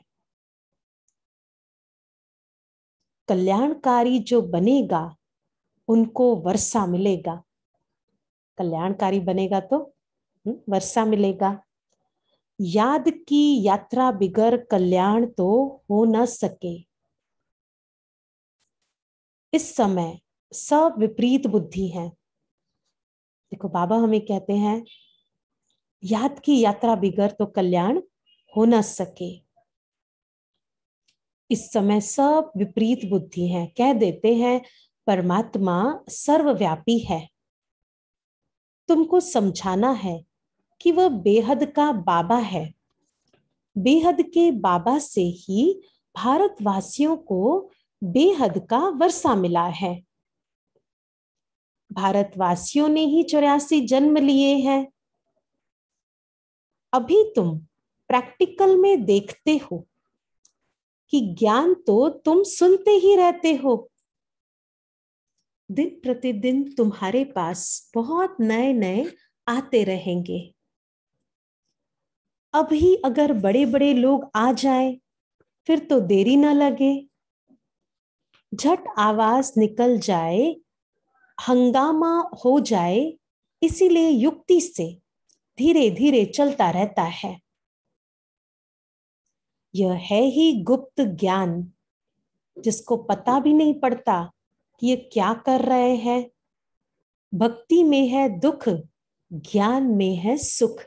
कल्याणकारी जो बनेगा उनको वर्षा मिलेगा। कल्याणकारी बनेगा तो वर्षा मिलेगा। याद की यात्रा बिगर कल्याण तो हो न सके। इस समय सब विपरीत बुद्धि है। देखो बाबा हमें कहते हैं याद की यात्रा बिगर तो कल्याण हो न सके। इस समय सब विपरीत बुद्धि है। कह देते हैं परमात्मा सर्वव्यापी है। तुमको समझाना है कि वह बेहद का बाबा है। बेहद के बाबा से ही भारतवासियों को बेहद का वर्षा मिला है। भारतवासियों ने ही 84 जन्म लिए हैं। अभी तुम प्रैक्टिकल में देखते हो कि ज्ञान तो तुम सुनते ही रहते हो। दिन प्रतिदिन तुम्हारे पास बहुत नए नए आते रहेंगे। अभी अगर बड़े बड़े लोग आ जाए फिर तो देरी न लगे, झट आवाज निकल जाए, हंगामा हो जाए। इसीलिए युक्ति से धीरे धीरे चलता रहता है। यह है ही गुप्त ज्ञान जिसको पता भी नहीं पड़ता कि ये क्या कर रहे हैं। भक्ति में है दुख, ज्ञान में है सुख।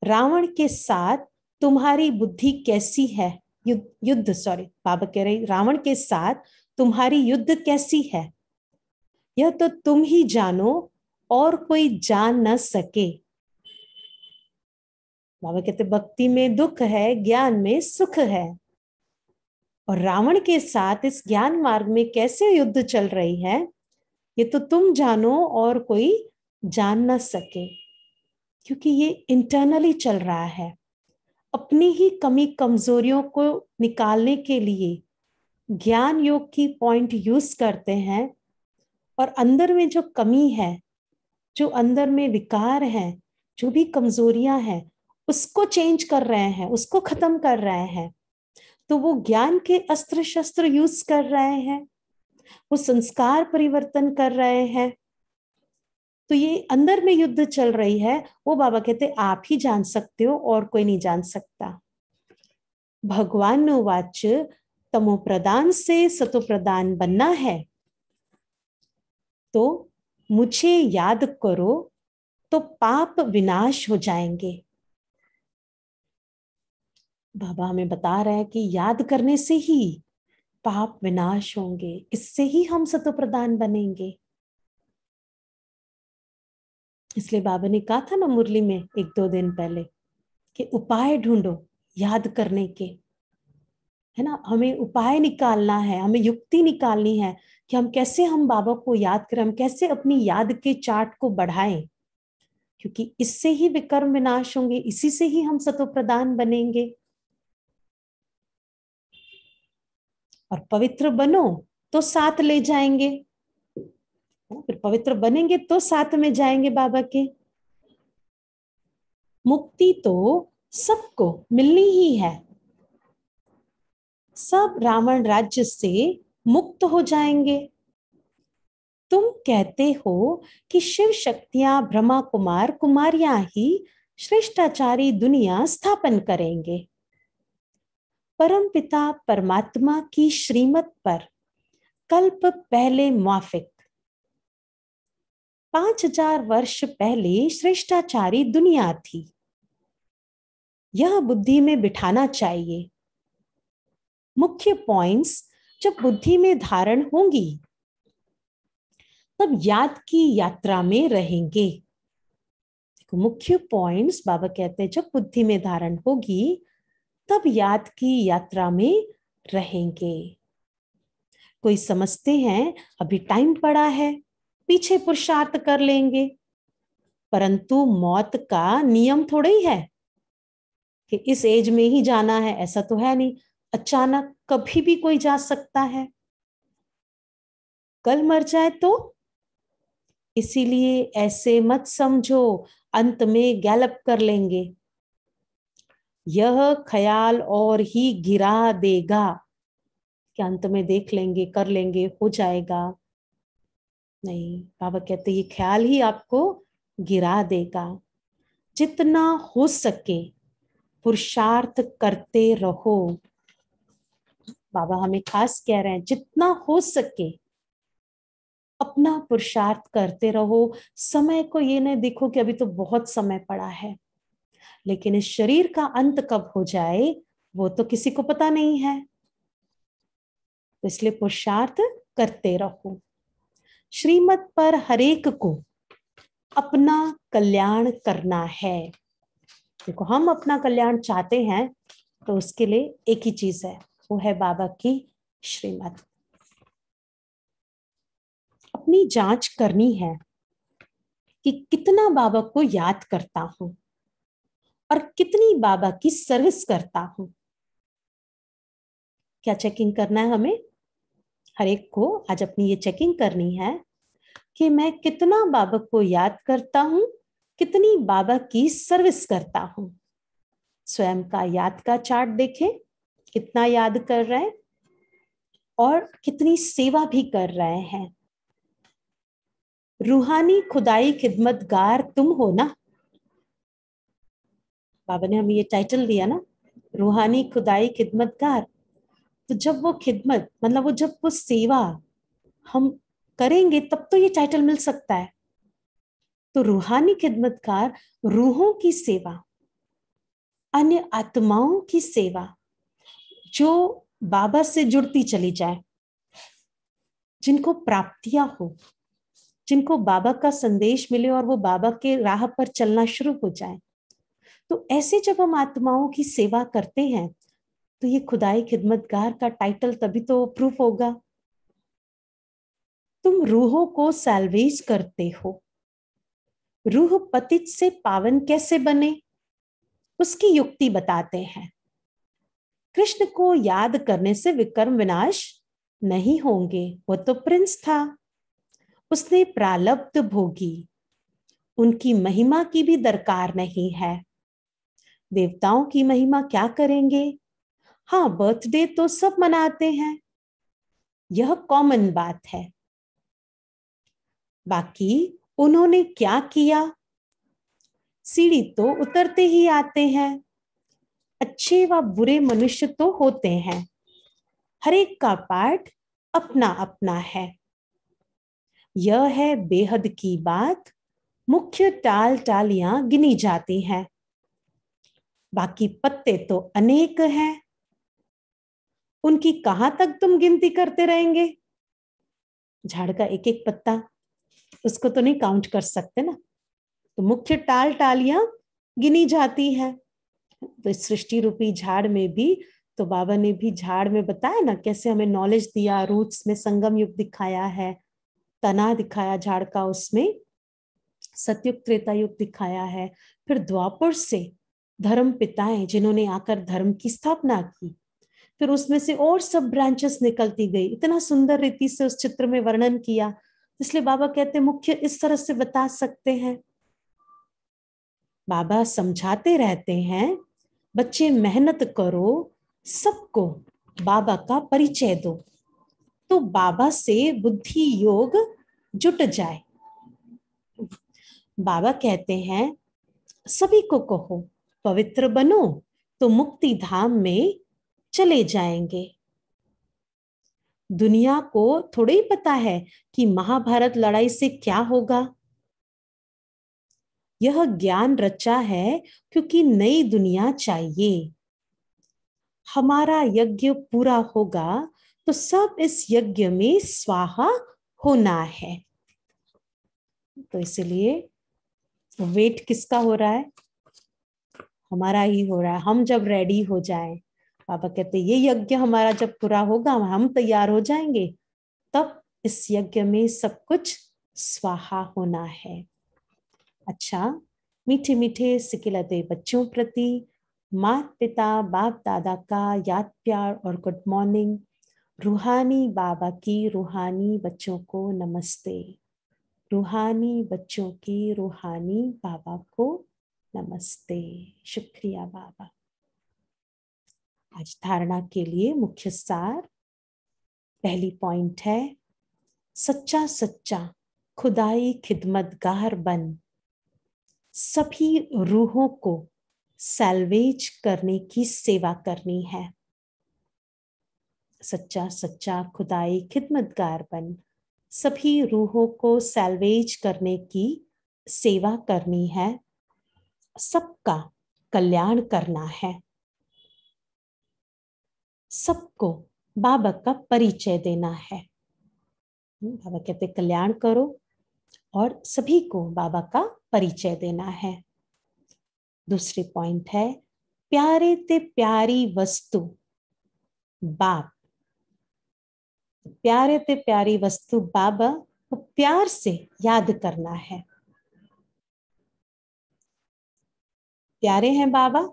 रावण के साथ तुम्हारी बुद्धि कैसी है? युद्ध सॉरी बाबा कह रहे रावण के साथ तुम्हारी युद्ध कैसी है यह तो तुम ही जानो और कोई जान न सके। बाबा कहते भक्ति में दुख है, ज्ञान में सुख है। और रावण के साथ इस ज्ञान मार्ग में कैसे युद्ध चल रही है ये तो तुम जानो और कोई जान न सके। क्योंकि ये इंटरनली चल रहा है। अपनी ही कमी कमजोरियों को निकालने के लिए ज्ञान योग की पॉइंट यूज करते हैं और अंदर में जो कमी है, जो अंदर में विकार है, जो भी कमजोरियां हैं उसको चेंज कर रहे हैं, उसको खत्म कर रहे हैं। तो वो ज्ञान के अस्त्र शस्त्र यूज कर रहे हैं, वो संस्कार परिवर्तन कर रहे हैं। तो ये अंदर में युद्ध चल रही है। वो बाबा कहते आप ही जान सकते हो और कोई नहीं जान सकता। भगवान वाच तमो प्रदान से सतो प्रदान बनना है तो मुझे याद करो तो पाप विनाश हो जाएंगे। बाबा हमें बता रहे हैं कि याद करने से ही पाप विनाश होंगे, इससे ही हम सतो प्रदान बनेंगे। इसलिए बाबा ने कहा था ना मुरली में 1-2 दिन पहले कि उपाय ढूंढो याद करने के, है ना। हमें उपाय निकालना है, हमें युक्ति निकालनी है कि हम कैसे हम बाबा को याद करें, हम कैसे अपनी याद के चार्ट को बढ़ाएं। क्योंकि इससे ही विकर्म विनाश होंगे, इसी से ही हम सतो प्रदान बनेंगे। और पवित्र बनो तो साथ ले जाएंगे, फिर पवित्र बनेंगे तो साथ में जाएंगे बाबा के। मुक्ति तो सबको मिलनी ही है। सब रावण राज्य से मुक्त हो जाएंगे। तुम कहते हो कि शिव शक्तियां ब्रह्मा कुमार कुमारियां ही श्रेष्ठाचारी दुनिया स्थापन करेंगे। परमपिता परमात्मा की श्रीमत पर कल्प पहले मुआफिक 5000 वर्ष पहले श्रेष्ठाचारी दुनिया थी। यह बुद्धि में बिठाना चाहिए। मुख्य पॉइंट्स जब बुद्धि में धारण होंगी तब याद की यात्रा में रहेंगे। मुख्य पॉइंट्स बाबा कहते हैं जब बुद्धि में धारण होगी तब याद की यात्रा में रहेंगे। कोई समझते हैं अभी टाइम पड़ा है, पीछे पुरुषार्थ कर लेंगे, परंतु मौत का नियम थोड़ा ही है कि इस एज में ही जाना है, ऐसा तो है नहीं। अचानक कभी भी कोई जा सकता है, कल मर जाए तो। इसीलिए ऐसे मत समझो अंत में गैलप कर लेंगे, यह ख्याल और ही गिरा देगा कि अंत में देख लेंगे, कर लेंगे, हो जाएगा। नहीं, बाबा कहते ये ख्याल ही आपको गिरा देगा। जितना हो सके पुरुषार्थ करते रहो। बाबा हमें खास कह रहे हैं, जितना हो सके अपना पुरुषार्थ करते रहो। समय को ये नहीं देखो कि अभी तो बहुत समय पड़ा है, लेकिन इस शरीर का अंत कब हो जाए वो तो किसी को पता नहीं है, तो इसलिए पुरुषार्थ करते रहो। श्रीमत पर हरेक को अपना कल्याण करना है। देखो हम अपना कल्याण चाहते हैं तो उसके लिए एक ही चीज है, वो है बाबा की श्रीमत। अपनी जांच करनी है कि कितना बाबा को याद करता हूं और कितनी बाबा की सर्विस करता हूं। क्या चेकिंग करना है हमें? हर एक को आज अपनी ये चेकिंग करनी है कि मैं कितना बाबा को याद करता हूं, कितनी बाबा की सर्विस करता हूं। स्वयं का याद का चार्ट देखें, कितना याद कर रहे हैं और कितनी सेवा भी कर रहे हैं। रूहानी खुदाई खिदमतगार तुम हो ना। बाबा ने हमें ये टाइटल दिया ना, रूहानी खुदाई खिदमतगार। तो जब वो खिदमत मतलब वो जब वो सेवा हम करेंगे तब तो ये टाइटल मिल सकता है। तो रूहानी खिदमतगार रूहों की सेवा, अन्य आत्माओं की सेवा जो बाबा से जुड़ती चली जाए, जिनको प्राप्तियां हो, जिनको बाबा का संदेश मिले और वो बाबा के राह पर चलना शुरू हो जाए। तो ऐसे जब हम आत्माओं की सेवा करते हैं तो ये खुदाई खिदमतगार का टाइटल तभी तो प्रूफ होगा। तुम रूहों को सैल्वेज करते हो। रूह पतित से पावन कैसे बने उसकी युक्ति बताते हैं। कृष्ण को याद करने से विकर्म विनाश नहीं होंगे, वो तो प्रिंस था, उसने प्रारब्ध भोगी, उनकी महिमा की भी दरकार नहीं है। देवताओं की महिमा क्या करेंगे? हाँ, बर्थडे तो सब मनाते हैं, यह कॉमन बात है। बाकी उन्होंने क्या किया? सीढ़ी तो उतरते ही आते हैं। अच्छे व बुरे मनुष्य तो होते हैं, हर एक का पार्ट अपना अपना है। यह है बेहद की बात, मुख्य टाल टालियां गिनी जाती हैं, बाकी पत्ते तो अनेक हैं। उनकी कहां तक तुम गिनती करते रहेंगे? झाड़ का एक एक पत्ता उसको तो नहीं काउंट कर सकते ना। तो मुख्य टाल टालियां गिनी जाती है। तो इस सृष्टि रूपी झाड़ में भी तो बाबा ने भी झाड़ में बताया ना कैसे हमें नॉलेज दिया, रूट्स में संगम युग दिखाया है, तना दिखाया झाड़ का, उसमें सतयुग त्रेता युग दिखाया है, फिर द्वापर से धर्म पिताएं जिन्होंने आकर धर्म की स्थापना की, फिर उसमें से और सब ब्रांचेस निकलती गई। इतना सुंदर रीति से उस चित्र में वर्णन किया, इसलिए बाबा कहते मुख्य इस तरह से बता सकते हैं। बाबा समझाते रहते हैं, बच्चे मेहनत करो, सबको बाबा का परिचय दो, तो बाबा से बुद्धि योग जुट जाए। बाबा कहते हैं सभी को कहो पवित्र बनो तो मुक्ति धाम में चले जाएंगे। दुनिया को थोड़ा ही पता है कि महाभारत लड़ाई से क्या होगा। यह ज्ञान रचा है क्योंकि नई दुनिया चाहिए। हमारा यज्ञ पूरा होगा तो सब इस यज्ञ में स्वाहा होना है। तो इसलिए वेट किसका हो रहा है? हमारा ही हो रहा है। हम जब रेडी हो जाएं, बाबा कहते ये यज्ञ हमारा जब पूरा होगा, हम तैयार हो जाएंगे, तब इस यज्ञ में सब कुछ स्वाहा होना है। अच्छा, मीठे मीठे सिकिलते बच्चों प्रति माता पिता बाप दादा का याद प्यार और गुड मॉर्निंग। रूहानी बाबा की रूहानी बच्चों को नमस्ते। रूहानी बच्चों की रूहानी बाबा को नमस्ते। शुक्रिया बाबा। आज धारणा के लिए मुख्य सार, पहली पॉइंट है, सच्चा सच्चा खुदाई खिदमतगार बन सभी रूहों को सैल्वेज करने की सेवा करनी है। सच्चा सच्चा खुदाई खिदमतगार बन सभी रूहों को सैल्वेज करने की सेवा करनी है, सबका कल्याण करना है, सबको बाबा का परिचय देना है। बाबा कहते कल्याण करो और सभी को बाबा का परिचय देना है। दूसरी पॉइंट है, प्यारे ते प्यारी वस्तु बाप, प्यारे ते प्यारी वस्तु बाबा को प्यार से याद करना है। प्यारे हैं बाबा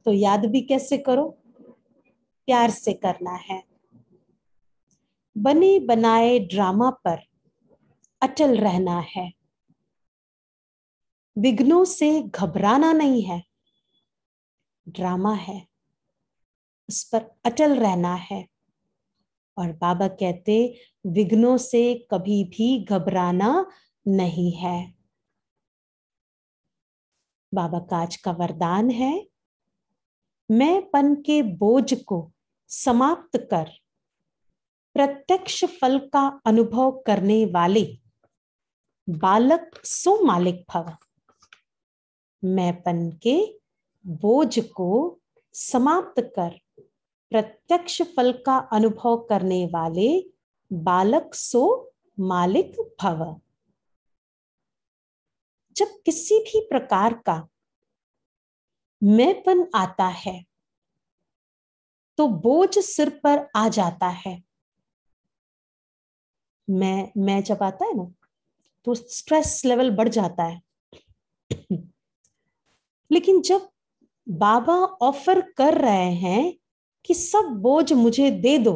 तो याद भी कैसे करो, प्यार से करना है। बने बनाए ड्रामा पर अटल रहना है, विघ्नों से घबराना नहीं है। ड्रामा है, उस पर अटल रहना है। और बाबा कहते विघ्नों से कभी भी घबराना नहीं है। बाबा का आज का वरदान है, मैं पन के बोझ को समाप्त कर प्रत्यक्ष फल का अनुभव करने वाले बालक सो मालिक भव। मैंपन के बोझ को समाप्त कर प्रत्यक्ष फल का अनुभव करने वाले बालक सो मालिक भव। जब किसी भी प्रकार का मैंपन आता है तो बोझ सिर पर आ जाता है। मैं जब आता है ना तो स्ट्रेस लेवल बढ़ जाता है। लेकिन जब बाबा ऑफर कर रहे हैं कि सब बोझ मुझे दे दो,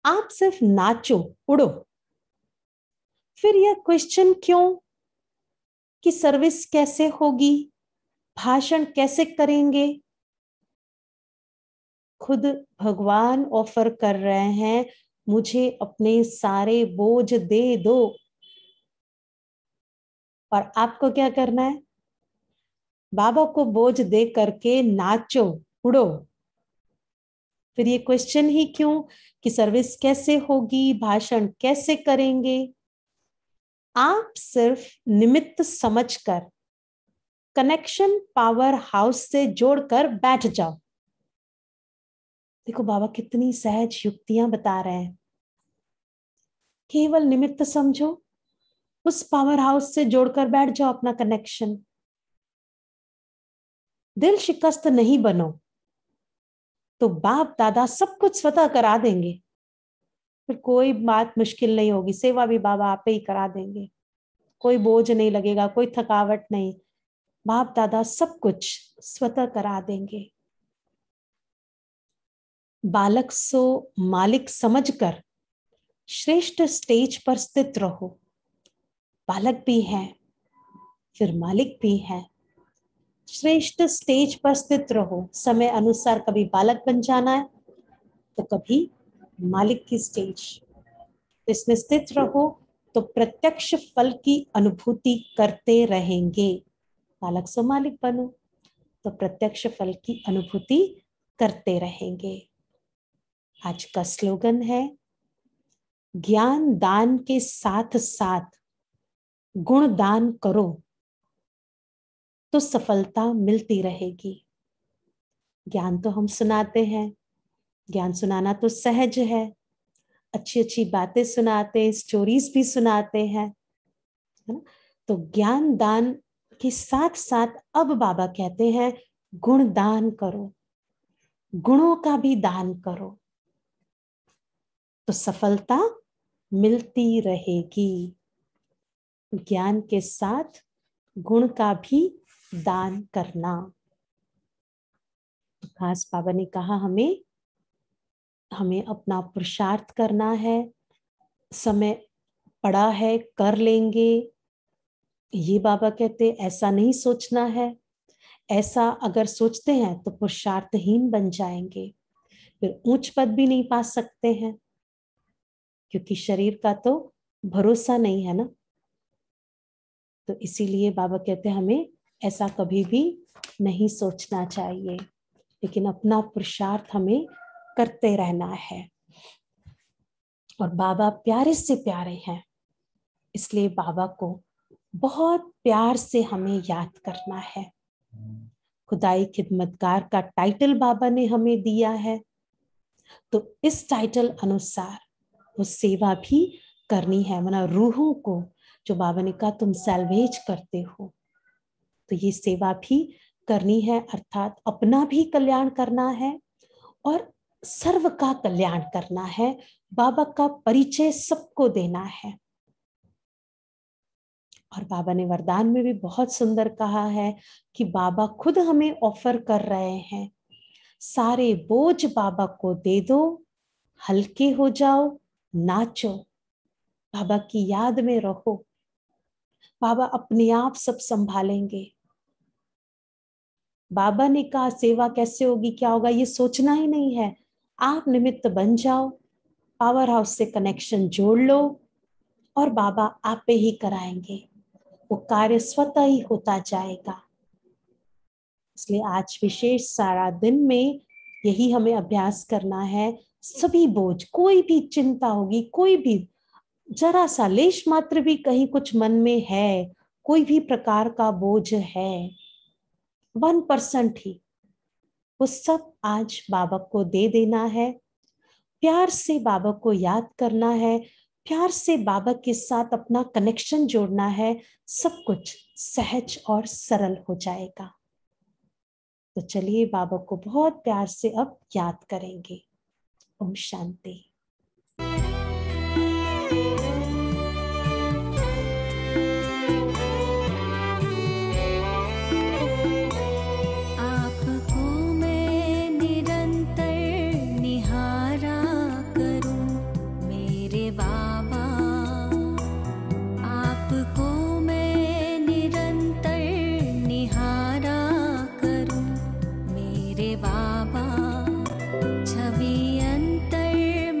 आप सिर्फ नाचो उड़ो, फिर यह क्वेश्चन क्यों कि सर्विस कैसे होगी, भाषण कैसे करेंगे। खुद भगवान ऑफर कर रहे हैं, मुझे अपने सारे बोझ दे दो। और आपको क्या करना है, बाबा को बोझ दे करके नाचो उड़ो। फिर ये क्वेश्चन ही क्यों कि सर्विस कैसे होगी, भाषण कैसे करेंगे। आप सिर्फ निमित्त समझकर कनेक्शन पावर हाउस से जोड़कर बैठ जाओ। देखो बाबा कितनी सहज युक्तियां बता रहे हैं। केवल निमित्त समझो, उस पावर हाउस से जोड़कर बैठ जाओ अपना कनेक्शन। दिल शिकस्त नहीं बनो तो बाप दादा सब कुछ स्वतः करा देंगे। फिर कोई बात मुश्किल नहीं होगी, सेवा भी बाबा आप ही करा देंगे। कोई बोझ नहीं लगेगा, कोई थकावट नहीं, बाप दादा सब कुछ स्वतः करा देंगे। बालक सो मालिक समझकर श्रेष्ठ स्टेज पर स्थित रहो। बालक भी है फिर मालिक भी है। श्रेष्ठ स्टेज पर स्थित रहो। समय अनुसार कभी बालक बन जाना है तो कभी मालिक की स्टेज, इसमें स्थित रहो तो प्रत्यक्ष फल की अनुभूति करते रहेंगे। बालक सो मालिक बनो तो प्रत्यक्ष फल की अनुभूति करते रहेंगे। आज का स्लोगन है, ज्ञान दान के साथ साथ गुण दान करो तो सफलता मिलती रहेगी। ज्ञान तो हम सुनाते हैं, ज्ञान सुनाना तो सहज है, अच्छी अच्छी बातें सुनाते हैं, स्टोरीज भी सुनाते हैं, है ना। तो ज्ञान दान के साथ साथ अब बाबा कहते हैं गुण दान करो, गुणों का भी दान करो तो सफलता मिलती रहेगी। ज्ञान के साथ गुण का भी दान करना। तो खास बाबा ने कहा हमें अपना पुरुषार्थ करना है, समय पड़ा है कर लेंगे, ये बाबा कहते ऐसा नहीं सोचना है। ऐसा अगर सोचते हैं तो पुरुषार्थहीन बन जाएंगे, फिर ऊंच पद भी नहीं पा सकते हैं, क्योंकि शरीर का तो भरोसा नहीं है ना। तो इसीलिए बाबा कहते हैं हमें ऐसा कभी भी नहीं सोचना चाहिए, लेकिन अपना पुरुषार्थ हमें करते रहना है। और बाबा प्यारे से प्यारे हैं, इसलिए बाबा को बहुत प्यार से हमें याद करना है। खुदाई खिदमतगार का टाइटल बाबा ने हमें दिया है, तो इस टाइटल अनुसार वो सेवा भी करनी है। मना रूहों को जो बाबा ने कहा तुम सैल्वेज करते हो, तो ये सेवा भी करनी है, अर्थात अपना भी कल्याण करना है और सर्व का कल्याण करना है। बाबा का परिचय सबको देना है। और बाबा ने वरदान में भी बहुत सुंदर कहा है कि बाबा खुद हमें ऑफर कर रहे हैं, सारे बोझ बाबा को दे दो, हल्के हो जाओ, नाचो, बाबा की याद में रहो, बाबा अपने आप सब संभालेंगे। बाबा ने कहा सेवा कैसे होगी, क्या होगा, ये सोचना ही नहीं है। आप निमित्त बन जाओ, पावर हाउस से कनेक्शन जोड़ लो और बाबा आप पे ही कराएंगे, वो कार्य स्वतः ही होता जाएगा। इसलिए आज विशेष सारा दिन में यही हमें अभ्यास करना है। सभी बोझ, कोई भी चिंता होगी, कोई भी जरा सा लेश मात्र भी कहीं कुछ मन में है, कोई भी प्रकार का बोझ है, 1% ही, वो सब आज बाबा को दे देना है। प्यार से बाबा को याद करना है, प्यार से बाबा के साथ अपना कनेक्शन जोड़ना है। सब कुछ सहज और सरल हो जाएगा। तो चलिए बाबा को बहुत प्यार से अब याद करेंगे। ओम शांति। आपको मैं निरंतर निहारा करूं मेरे बाबा, आपको मैं निरंतर निहारा करूं मेरे बाबा, छवि अंतर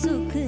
सुख